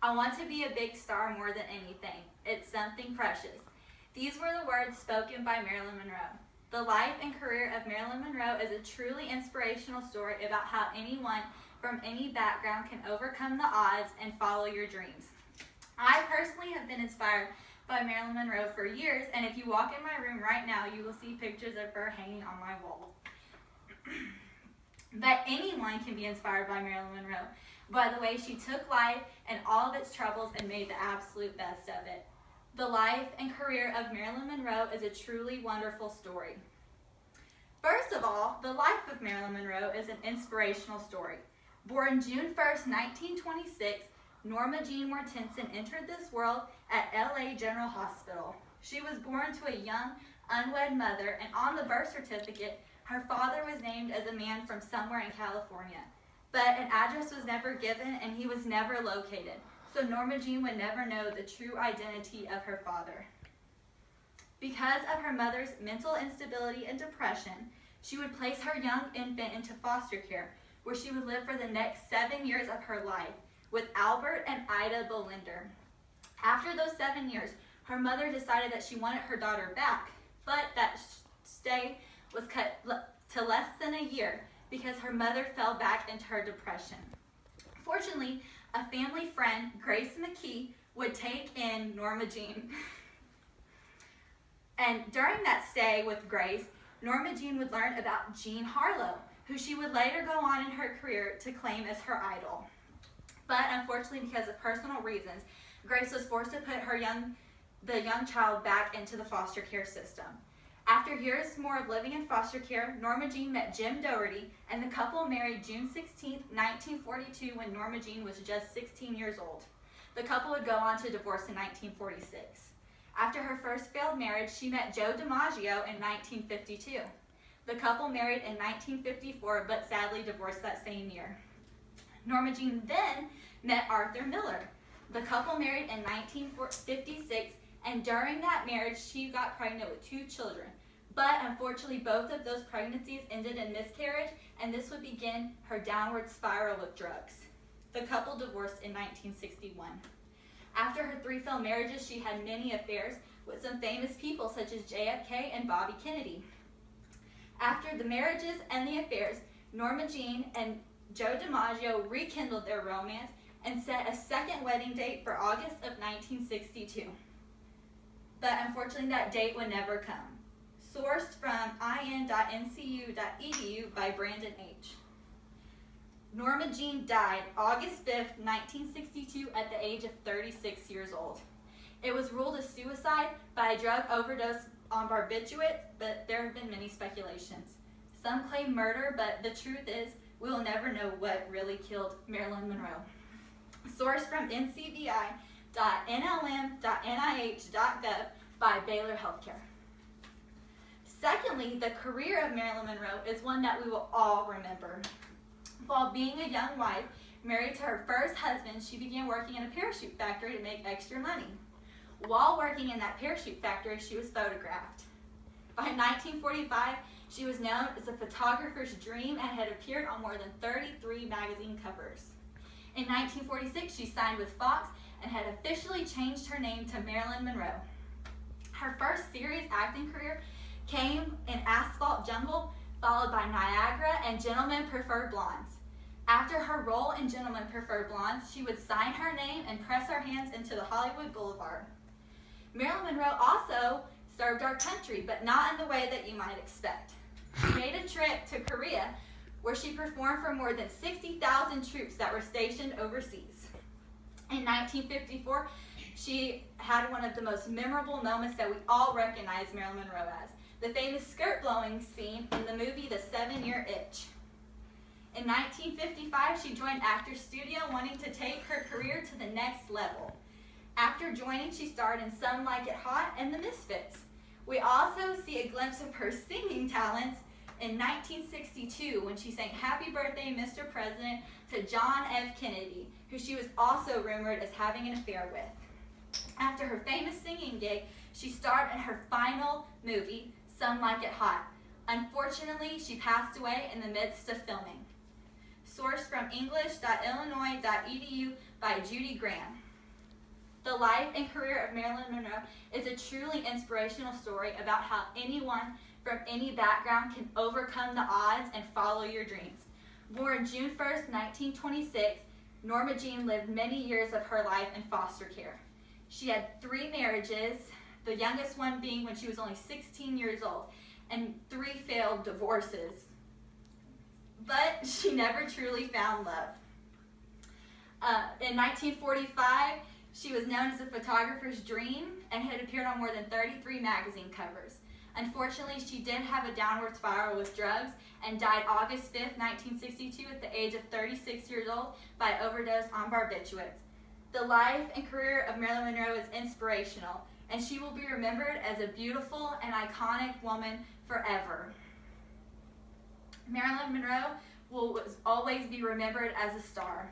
I want to be a big star more than anything. It's something precious. These were the words spoken by Marilyn Monroe. The life and career of Marilyn Monroe is a truly inspirational story about how anyone from any background can overcome the odds and follow your dreams. I personally have been inspired by Marilyn Monroe for years, and if you walk in my room right now, you will see pictures of her hanging on my wall. But anyone can be inspired by Marilyn Monroe by the way she took life and all of its troubles and made the absolute best of it. The life and career of Marilyn Monroe is a truly wonderful story. First of all, the life of Marilyn Monroe is an inspirational story. Born June 1st, 1926, Norma Jean Mortensen entered this world at LA General Hospital. She was born to a young, unwed mother, and on the birth certificate, her father was named as a man from somewhere in California. But an address was never given, and he was never located, so Norma Jean would never know the true identity of her father. Because of her mother's mental instability and depression, she would place her young infant into foster care, where she would live for the next 7 years of her life with Albert and Ida Bolinder. After those 7 years, her mother decided that she wanted her daughter back, but that stay was cut to less than a year because her mother fell back into her depression. Fortunately, a family friend, Grace McKee, would take in Norma Jean. And during that stay with Grace, Norma Jean would learn about Jean Harlow, who she would later go on in her career to claim as her idol. But unfortunately, because of personal reasons, Grace was forced to put the young child back into the foster care system. After years more of living in foster care, Norma Jean met Jim Doherty, and the couple married June 16, 1942, when Norma Jean was just 16 years old. The couple would go on to divorce in 1946. After her first failed marriage, she met Joe DiMaggio in 1952. The couple married in 1954, but sadly divorced that same year. Norma Jean then met Arthur Miller. The couple married in 1956, and during that marriage, she got pregnant with 2 children. But unfortunately, both of those pregnancies ended in miscarriage, and this would begin her downward spiral with drugs. The couple divorced in 1961. After her 3 failed marriages, she had many affairs with some famous people such as JFK and Bobby Kennedy. After the marriages and the affairs, Norma Jean and Joe DiMaggio rekindled their romance and set a second wedding date for August of 1962. But unfortunately, that date would never come. Sourced from in.ncu.edu by Brandon H. Norma Jean died August 5th, 1962 at the age of 36 years old. It was ruled a suicide by a drug overdose on barbiturates, but there have been many speculations. Some claim murder, but the truth is we will never know what really killed Marilyn Monroe. Sourced from ncbi.nlm.nih.gov by Baylor Healthcare. Secondly, the career of Marilyn Monroe is one that we will all remember. While being a young wife, married to her first husband, she began working in a parachute factory to make extra money. While working in that parachute factory, she was photographed. By 1945, she was known as a photographer's dream and had appeared on more than 33 magazine covers. In 1946, she signed with Fox and had officially changed her name to Marilyn Monroe. Her first serious acting career came in Asphalt Jungle, followed by Niagara and Gentlemen Prefer Blondes. After her role in Gentlemen Prefer Blondes, she would sign her name and press her hands into the Hollywood Boulevard. Marilyn Monroe also served our country, but not in the way that you might expect. She made a trip to Korea, where she performed for more than 60,000 troops that were stationed overseas. In 1954, she had one of the most memorable moments that we all recognize Marilyn Monroe as, the famous skirt-blowing scene in the movie The 7-Year Itch. In 1955, she joined Actors Studio, wanting to take her career to the next level. After joining, she starred in Some Like It Hot and The Misfits. We also see a glimpse of her singing talents in 1962 when she sang Happy Birthday, Mr. President to John F. Kennedy, who she was also rumored as having an affair with. After her famous singing gig, she starred in her final movie, Some Like It Hot. Unfortunately, she passed away in the midst of filming. Sourced from english.illinois.edu by Judy Graham. The life and career of Marilyn Monroe is a truly inspirational story about how anyone from any background can overcome the odds and follow your dreams. Born June 1st, 1926, Norma Jean lived many years of her life in foster care. She had 3 marriages, the youngest one being when she was only 16 years old, and 3 failed divorces. But she never truly found love. In 1945, she was known as a photographer's dream and had appeared on more than 33 magazine covers. Unfortunately, she did have a downward spiral with drugs and died August 5th, 1962 at the age of 36 years old by overdose on barbiturates. The life and career of Marilyn Monroe is inspirational, and she will be remembered as a beautiful and iconic woman forever. Marilyn Monroe will always be remembered as a star.